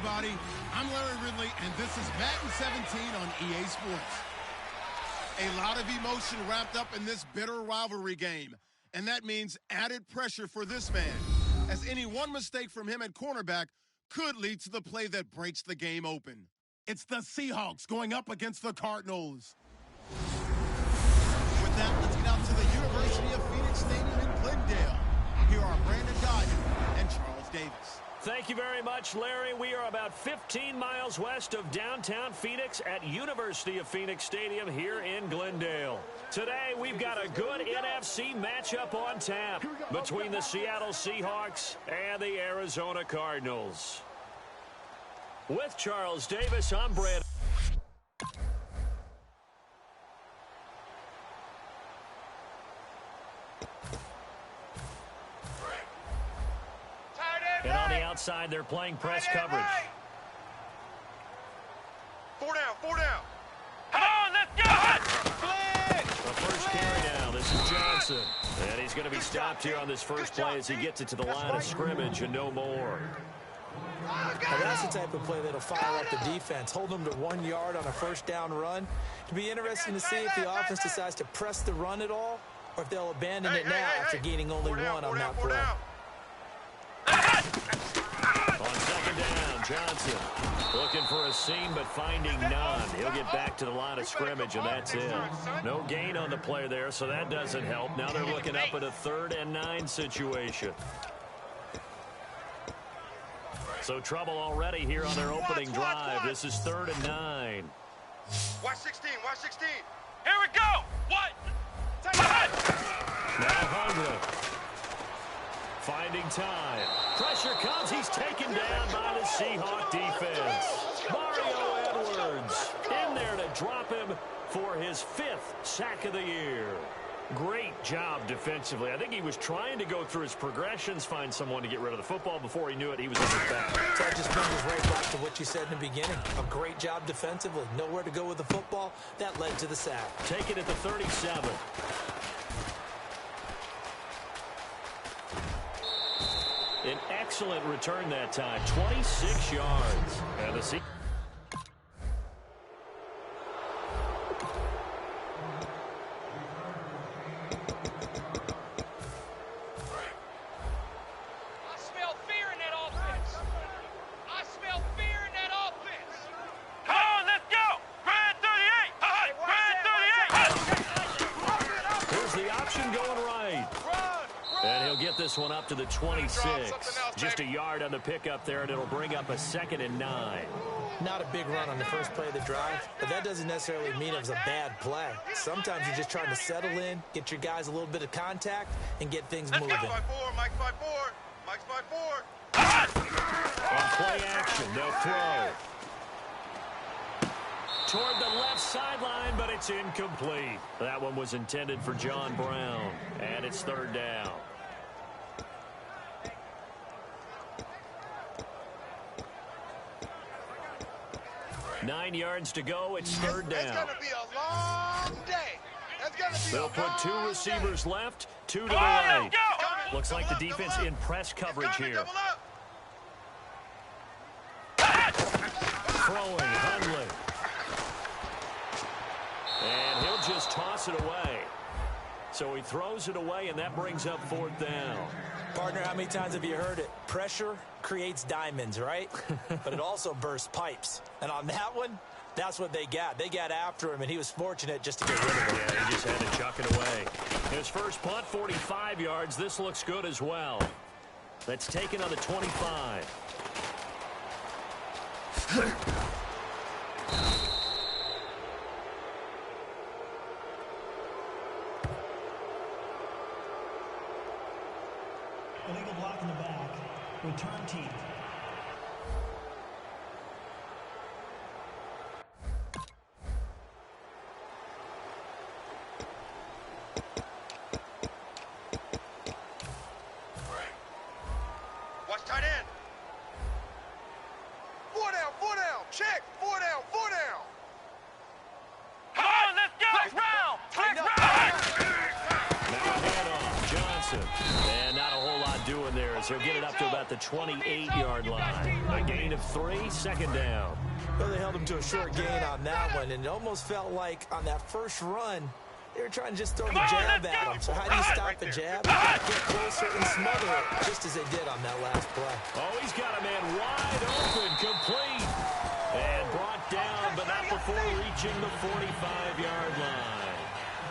everybody. I'm Larry Ridley, and this is Madden 17 on EA Sports. A lot of emotion wrapped up in this bitter rivalry game, and that means added pressure for this man, as any one mistake from him at cornerback could lead to the play that breaks the game open. It's the Seahawks going up against the Cardinals. With that, let's get out to the University of Phoenix Stadium in Glendale. Here are Brandon Dyer and Charles Davis. Thank you very much, Larry. We are about 15 miles west of downtown Phoenix at University of Phoenix Stadium here in Glendale. Today, we've got a good NFC matchup on tap between the Seattle Seahawks and the Arizona Cardinals. With Charles Davis, I'm Brandon. And on the outside, they're playing press coverage. 4 down, 4 down. Come on, let's go! The first carry now. This is Johnson. And he's going to be stopped here on this first play as he gets it to the line of scrimmage and no more. Now that's the type of play that'll fire up the defense. Hold them to 1 yard on a first down run. It'll be interesting to see if the offense decides to press the run at all or if they'll abandon it now after gaining only one on that play. On second down, Johnson looking for a seam but finding none. He'll get back to the line of scrimmage, and that's it. No gain on the play there, so that doesn't help. Now they're looking up at a 3rd and 9 situation. So trouble already here on their opening drive. This is 3rd and 9. Watch 16, watch 16. Here we go! What? Now Hundley. Finding time. Pressure comes. He's taken down by the Seahawk defense. Mario Edwards in there to drop him for his 5th sack of the year. Great job defensively. I think he was trying to go through his progressions, find someone to get rid of the football. Before he knew it, he was on his back. That just brings us right back to what you said in the beginning. A great job defensively. Nowhere to go with the football. That led to the sack. Taken at the 37. An excellent return that time. 26 yards. And the Seahawks. This one up to the 26. Just a yard on the pickup there, and it'll bring up a 2nd and 9. Not a big run on the first play of the drive, but that doesn't necessarily mean it was a bad play. Sometimes you're just trying to settle in, get your guys a little bit of contact, and get things moving. Mike's by 4, Mike's by 4, Mike's by 4. On play action, they'll throw. Toward the left sideline, but it's incomplete. That one was intended for John Brown, and it's 3rd down. 9 yards to go. It's 3rd down. It's going to be a long day. They'll put 2 receivers left, 2 to the right. Looks like the defense in press coverage here. Throwing, Hundley. And he'll just toss it away. So he throws it away, and that brings up 4th down. Partner, how many times have you heard it? Pressure creates diamonds, right? But it also bursts pipes. And on that one, that's what they got. They got after him, and he was fortunate just to get rid of him. Yeah, he just had to chuck it away. His first punt, 45 yards. This looks good as well. That's taken on the 25. Illegal block in the back. Return team. Watch tight end. 4 down, 4 down. Check. 4 down, 4 down. Come on, let's go. Let's round. Let's round. Now handoff, Johnson. And not a whole lot doing there as he'll get it up to about the 28-yard line. A gain of 3, 2nd down. Well, they held him to a short gain on that one, and it almost felt like on that first run, they were trying to just throw the jab at him. So how do you stop a jab? Get closer and smother it, just as they did on that last play. Oh, he's got a man wide open, complete, and brought down, but not before reaching the 45-yard line.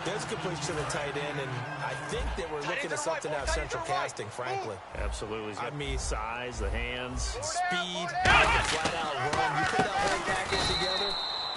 That's completion to the tight end, and I think they were looking at something out of central casting, frankly. Absolutely. I mean, size, the hands, speed, flat-out run. You put that whole package together,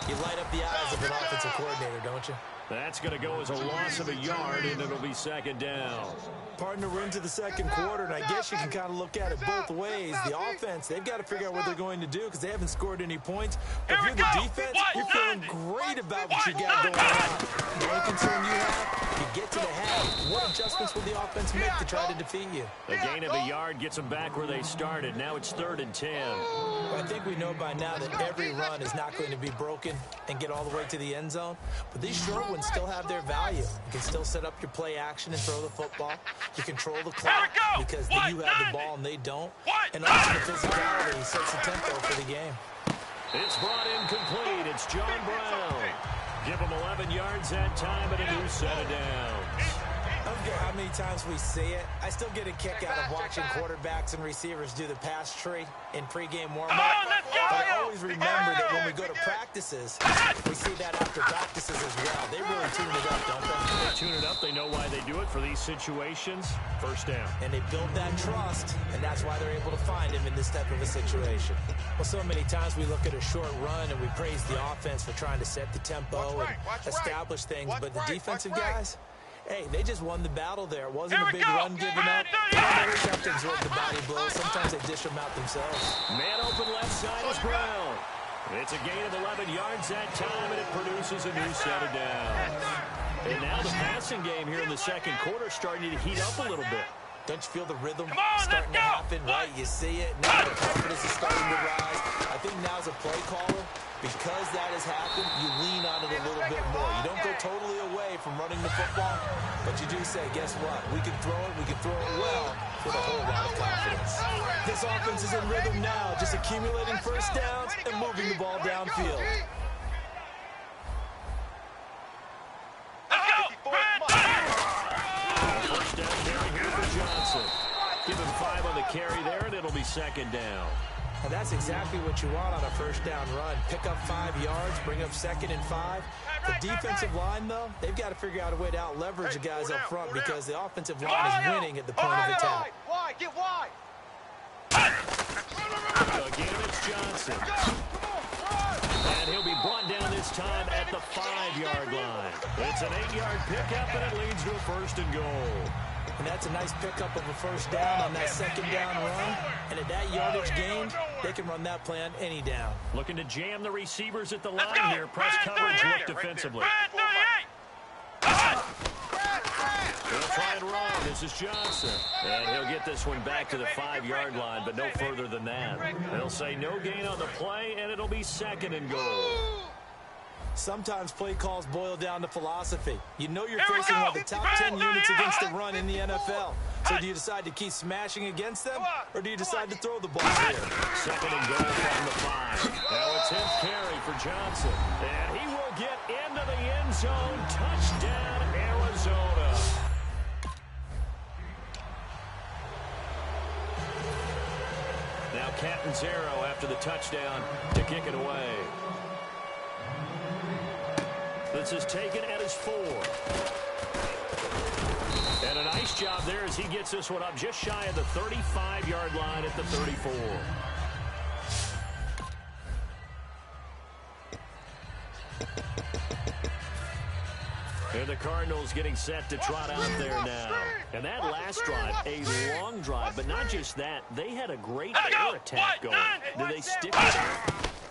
you light up the eyes of an offensive coordinator, don't you? That's going to go as a loss of a yard, and it'll be 2nd down. Partner, we're into the second quarter, and I guess you can kind of look at it both ways. The offense, they've got to figure out what they're going to do because they haven't scored any points. But if you're the defense, you're feeling great about what you got going on. The only concern you have, you get to the half. What adjustments will the offense make to try to defeat you? A gain of a yard gets them back where they started. Now it's 3rd and 10. Well, I think we know by now that every run is not going to be broken and get all the way to the end zone. But these short ones still have their value. You can still set up your play action and throw the football. You control the clock because you have the ball and they don't. And also the physicality sets the tempo for the game. It's brought in complete. It's John Brown. Give him 11 yards that time and a new set of downs. I don't care how many times we see it. I still get a kick out of watching quarterbacks and receivers do the pass tree in pregame warm-up. But I always remember that when we go to practices, we see that after practices as well. They really tune it up, don't they? They tune it up. They know why they do it for these situations. 1st down. And they build that trust, and that's why they're able to find him in this type of a situation. Well, so many times we look at a short run and we praise the offense for trying to set the tempo and establish things, but the defensive guys, hey, they just won the battle there. It wasn't a big run given up. They always have to absorb the body blows. Sometimes they dish them out themselves. Man open left side is Brown. It's a gain of 11 yards that time, and it produces a new set of downs. And now the passing game here in the second quarter starting to heat up a little bit. Don't you feel the rhythm starting to happen, right? You see it. Now the confidence is starting to rise. I think now as a play caller, because that has happened, you lean on it a little bit more. You don't go totally away from running the football, but you do say, guess what? We can throw it well with a whole lot of confidence. This offense is in rhythm now, just accumulating first downs and moving the ball downfield. First down carry here for Johnson. Give him 5 on the carry there, and it'll be 2nd down. And that's exactly what you want on a first down run. Pick up 5 yards, bring up 2nd and 5. The defensive line, though, they've got to figure out a way to out-leverage the guys up front because the offensive line is winning at the point of attack. Wide, get wide. Again, it's Johnson. And he'll be brought down this time at the 5-yard line. It's an 8-yard pickup, and it leads to a 1st and goal. And that's a nice pickup of a first down on that 2nd down run. And at that yardage gain, they can run that play on any down. Looking to jam the receivers at the line here. Press coverage, look defensively. He'll try and run. This is Johnson. And he'll get this one back to the 5-yard line, but no further than that. They'll say no gain on the play, and it'll be 2nd and goal. Sometimes play calls boil down to philosophy. You know you're facing one of the top 10 units against the run in the NFL. So do you decide to keep smashing against them, or do you decide to throw the ball here? 2nd and goal from the 5. Now a 10th carry for Johnson. And he will get into the end zone. Touchdown, Arizona. Now Catanzaro after the touchdown to kick it away. This is taken at his 4. And a nice job there as he gets this one up just shy of the 35-yard line at the 34. And the Cardinals getting set to trot out there now. And that last drive, a long drive, but not just that. They had a great air attack going. Do they stick with it?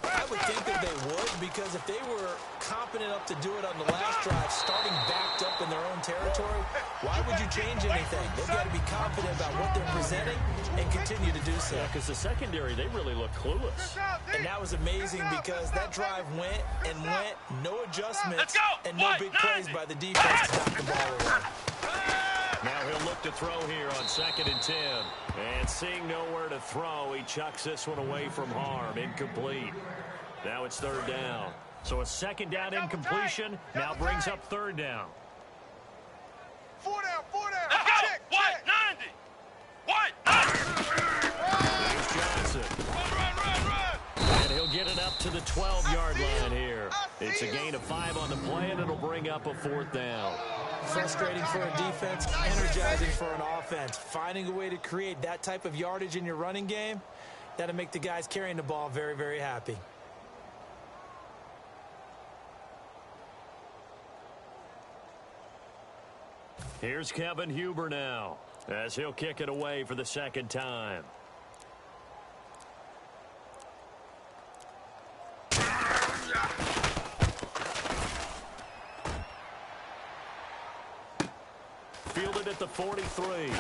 I would think that they would, because if they were competent enough to do it on the last drive, starting backed up in their own territory, why would you change anything? They've got to be confident about what they're presenting and continue to do so. Yeah, because the secondary, they really look clueless. And that was amazing because that drive went and went, no adjustments, and no big plays by the defense to knock the ball away. Now he'll look to throw here on 2nd and 10. And seeing nowhere to throw, he chucks this one away from harm. Incomplete. Now it's 3rd down. So a 2nd down incompletion now brings up 3rd down. 4 down, 4 down. Let's go. Check, White, check. 90. White, 90. There's Johnson. Run. And he'll get it up to the 12-yard line here. It's a gain of 5 on the play, and it'll bring up a 4th down. Frustrating for a defense, energizing for an offense. Finding a way to create that type of yardage in your running game, that'll make the guys carrying the ball very, very happy. Here's Kevin Huber now, as he'll kick it away for the 2nd time. Fielded at the 43.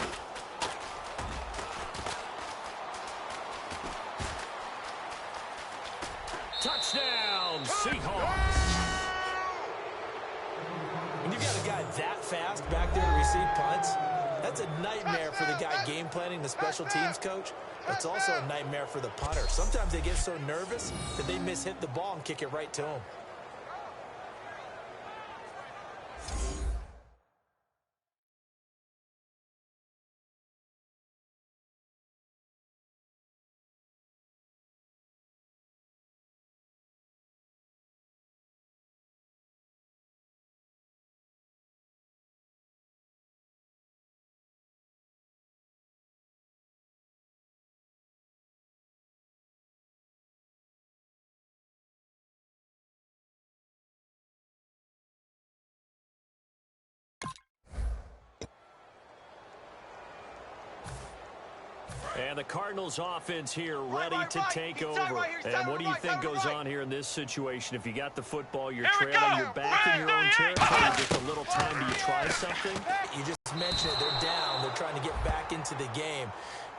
Touchdown, Seahawks. When you've got a guy that fast back there to receive punts, that's a nightmare for the guy game planning, the special teams coach. It's also a nightmare for the punter. Sometimes they get so nervous that they mishit the ball and kick it right to him. And the Cardinals offense here ready to take over. And what do you think goes on here in this situation? If you got the football, you're trailing, you're back in your own territory, just a little time, do you try something? You just mentioned it. They're down. They're trying to get back into the game.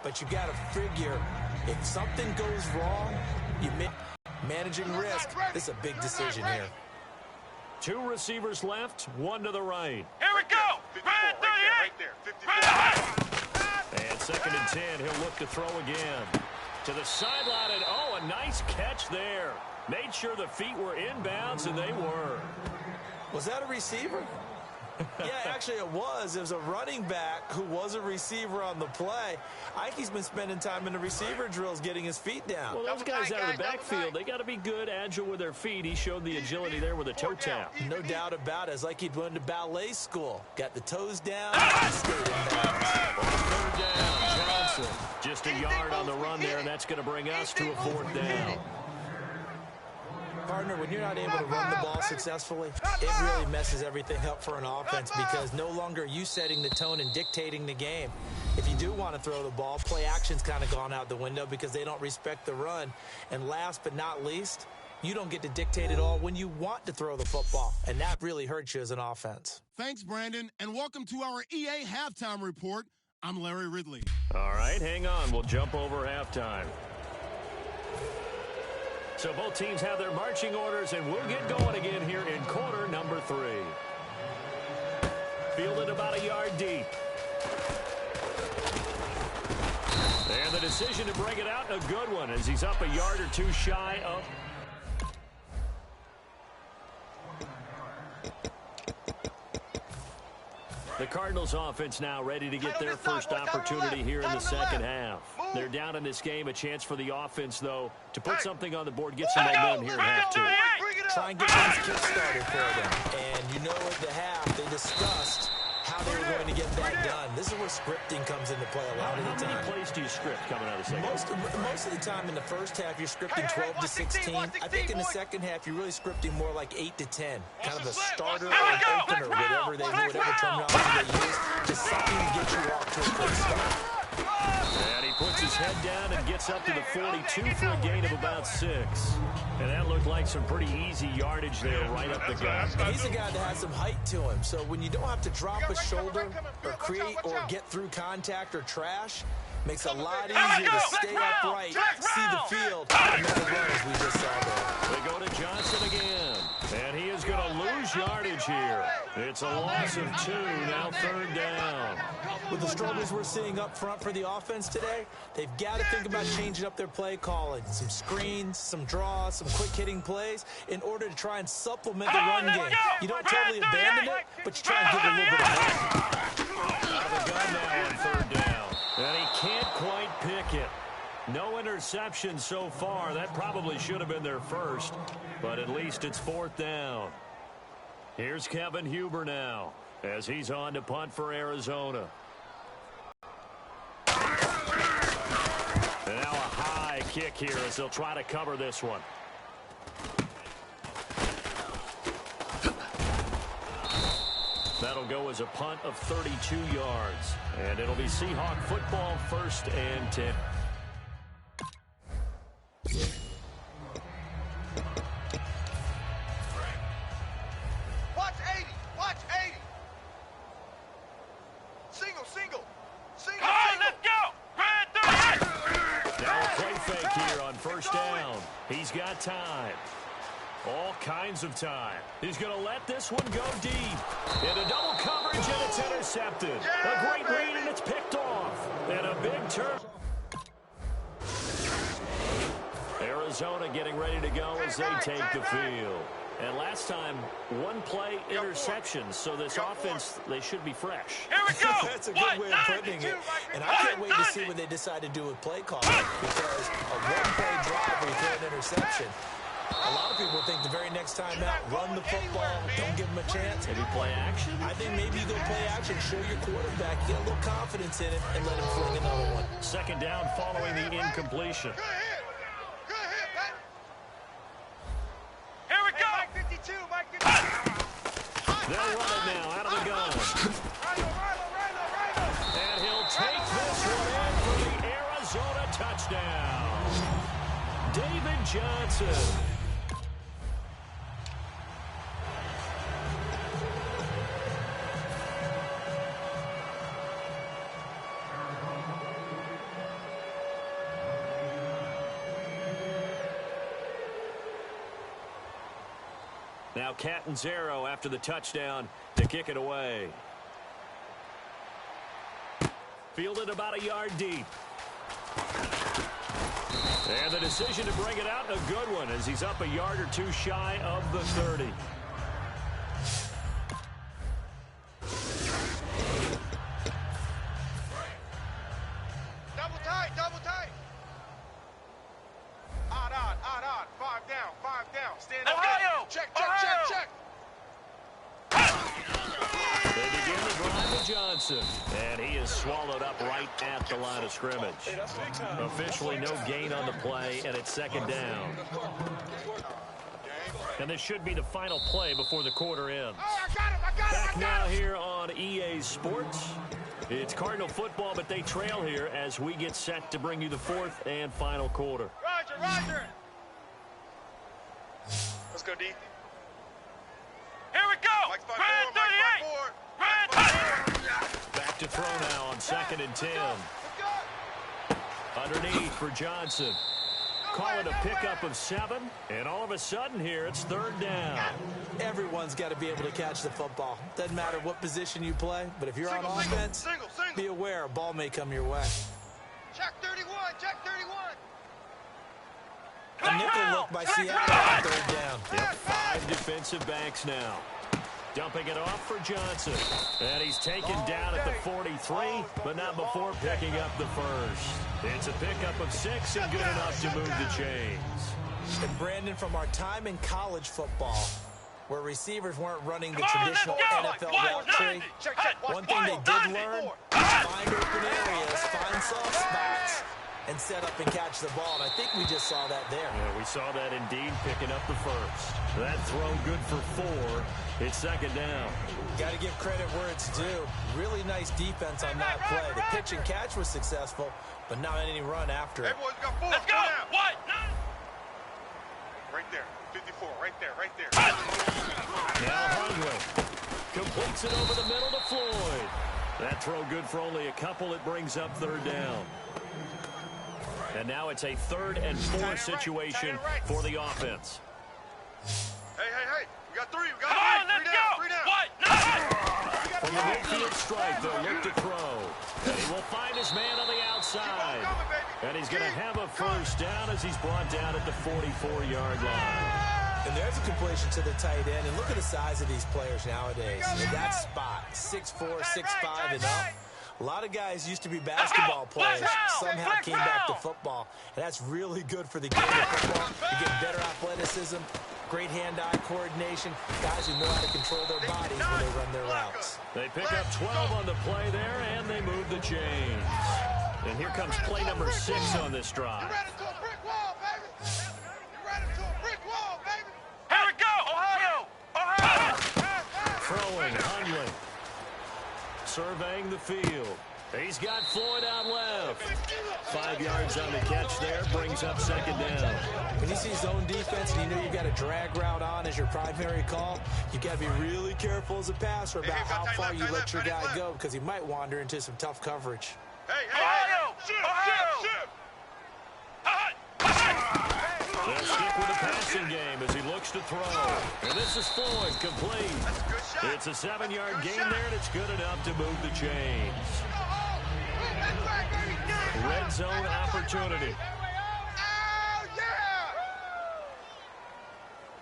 But you got to figure, if something goes wrong, managing risk. This is a big decision here. 2 receivers left, 1 to the right. Here we go. 54, right there, 54. And 2nd and 10, he'll look to throw again. To the sideline, and oh, a nice catch there. Made sure the feet were inbounds, and they were. Was that a receiver? Yeah, actually it was. It was a running back who was a receiver on the play. I think he's been spending time in the receiver drills getting his feet down. Well, those guys out of the backfield, they got to be good, agile with their feet. He showed the agility there with a toe tap. No doubt about it. It's like he'd went to ballet school. Got the toes down, stayed in bounds. 3rd down, Johnson. Just a yard on the run there, and that's going to bring us to a 4th down. Partner, when you're not able to run the ball successfully, it really messes everything up for an offense because no longer are you setting the tone and dictating the game. If you do want to throw the ball, play action's kind of gone out the window because they don't respect the run. And last but not least, you don't get to dictate it all when you want to throw the football, and that really hurts you as an offense. Thanks, Brandon, and welcome to our EA Halftime Report. I'm Larry Ridley. All right, hang on. We'll jump over halftime. So both teams have their marching orders, and we'll get going again here in quarter number 3. Fielded about a yard deep. And the decision to bring it out, a good one, as he's up a yard or 2 shy of... The Cardinals offense now ready to get their first opportunity here in the 2nd half. They're down in this game. A chance for the offense, though, to put something on the board, get some momentum here in half 2. Try and get things kick-started for them. And you know at the half, they discussed how they were going to get that done. This is where scripting comes into play a lot of the time. How many plays do you script coming out of the second half? Most of the time in the first half, you're scripting 12 to 16. I think in the second half, you're really scripting more like 8 to 10. Kind of a starter or an opener, whatever terminology they use. Just something to get you off to a good start. And he puts his head down and gets up to the 42 for a gain of about 6. And that looked like some pretty easy yardage there right up the gut. He's a guy that has some height to him. So when you don't have to drop a shoulder or create or get through contact or trash, makes it a lot easier to stay upright, see the field, and then the runs we just saw there. They go to Johnson again. And he is going to lose lose yardage here. It's a loss of 2, now 3rd down. With the struggles we're seeing up front for the offense today, they've got to think about changing up their play calling. Some screens, some draws, some quick-hitting plays in order to try and supplement the run game. You don't totally abandon it, but you try and give it a little bit of help. Out of the gun now on 3rd down. And he can't quite pick it. No interception so far. That probably should have been their first, but at least it's 4th down. Here's Kevin Huber now as he's on to punt for Arizona. And now a high kick here as they'll try to cover this one. That'll go as a punt of 32 yards. And it'll be Seahawk football, 1st and 10. Watch 80. Watch 80. Single, single. Single, Come on, single. let's go. Grand 38. Now a play fake here on 1st down. He's got time. All kinds of time. He's going to let this one go deep. Into double coverage, and it's intercepted. A great read, and it's picked off. And a big turn. Arizona getting ready to go as they take the field. And last time, 1 play interceptions, so this offense, they should be fresh. Here we go. That's a good way of putting it. And I can't wait to see what they decide to do with play calling, because a 1-play drive where you throw an interception, a lot of people think the very next time out, run the football, don't give them a chance. Maybe play action? I think maybe you go play action, show your quarterback, get a little confidence in it, and let him fling another one. 2nd down following the incompletion. Good hit. Good hit, Pat. Here we go. Mike 52. Mike 52. They'll run it now out of the gun. And he'll take this one in for the Arizona touchdown. David Johnson. Now Catanzaro after the touchdown to kick it away. Fielded about a yard deep. And the decision to bring it out, a good one, as he's up a yard or 2 shy of the 30. Double tight, double tight. Odd. 5 down, 5 down. Stand up. Ohio! Check. They begin the drive with Johnson. And he is swallowed up right at the line of scrimmage. Officially no gain on the play, and it's 2nd down. And this should be the final play before the quarter ends. I got him. Back now here on EA Sports. It's Cardinal football, but they trail here as we get set to bring you the 4th and final quarter. Roger. Let's go, D. Here we go. Mike's by Grand 4. 38. Grand 38. Back to throw now on 2nd and 10. Underneath for Johnson. Call it a pickup of 7, and all of a sudden here it's 3rd down. Everyone's got to be able to catch the football. Doesn't matter what position you play, but if you're on offense, be aware a ball may come your way. Check 31. A nickel look by Seattle on 3rd down. Yep, 5 defensive backs now. Dumping it off for Johnson. And he's taken down at the 43, but not before picking up the first. It's a pickup of 6 and good enough to move the chains. And Brandon, from our time in college football, where receivers weren't running the traditional NFL route tree, one thing they did learn, find open areas, find soft spots, and set up and catch the ball. And I think we just saw that there. Yeah, we saw that indeed, picking up the first. That throw good for 4. It's 2nd down. Got to give credit where it's due. Really nice defense on that play. The pitch and catch was successful, but not any run after it. Everyone's got 4. Let's go. What? Right there. 54. Right there. Now Hundley completes it over the middle to Floyd. That throw good for only a couple. It brings up 3rd down. And now it's a 3rd and 4 situation for the offense. Hey. We got 3. Come on, let's the midfield stripe, they'll look to throw. And he will find his man on the outside. And he's going to have a first down as he's brought down at the 44-yard line. And there's a completion to the tight end. And look at the size of these players nowadays. In that spot, 6'4", 6'5", and up. A lot of guys used to be basketball players, somehow came back to football. And that's really good for the game of football. You get better athleticism, great hand-eye coordination, guys who know how to control their bodies when they run their routes. They pick up 12 on the play there, and they move the chains. And here comes play number 6 on this drive. You're ready to a brick wall, baby. You're ready to a brick wall, baby. Here we go, Ohio! Ohio! Throwing, Hundley. Surveying the field. He's got Floyd out left. 5 yards on the catch there, brings up second down. When you see zone defense and you know you've got a drag route on as your primary call, you got to be really careful as a passer about how far you let your guy go because he might wander into some tough coverage. Hey, Ohio! Ohio! They'll stick with the passing game as he looks to throw. And this is Floyd, complete. That's a good shot. It's a 7-yard gain there, and it's good enough to move the chains. Red zone opportunity. Oh, yeah!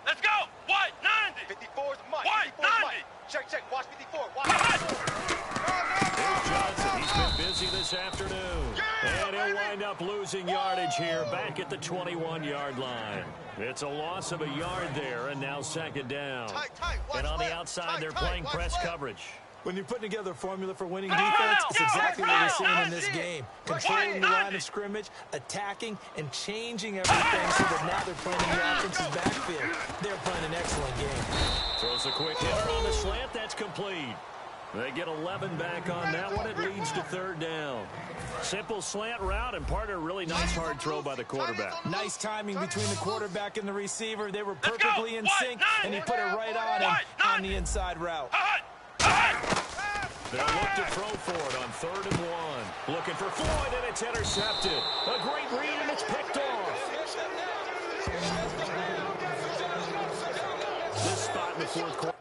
Let's go! White, 90! 54 is Mike. White, 54 is 90! Mike. Check. Watch 54. Watch. Here's Johnson. He's been busy this afternoon. And he'll wind up losing yardage here back at the 21-yard line. It's a loss of a yard there, and now second down. Tight. Watch And on the left. outside, they're Tight. playing Watch press left. coverage. When you're putting together a formula for winning defense, it's exactly what we're seeing in this game. Controlling the line of scrimmage, attacking, and changing everything so that now they're playing in the offensive backfield. They're playing an excellent game. Throws a quick hitter on the slant. That's complete. They get 11 back on that one. It leads to third down. Simple slant route, and part of a really nice hard throw by the quarterback. Nice timing between the quarterback and the receiver. They were perfectly in sync, and he put it right on him on the inside route. They'll look to throw for it on 3rd and 1. Looking for Floyd, and it's intercepted. A great read, and it's picked off. This spot in the fourth quarter.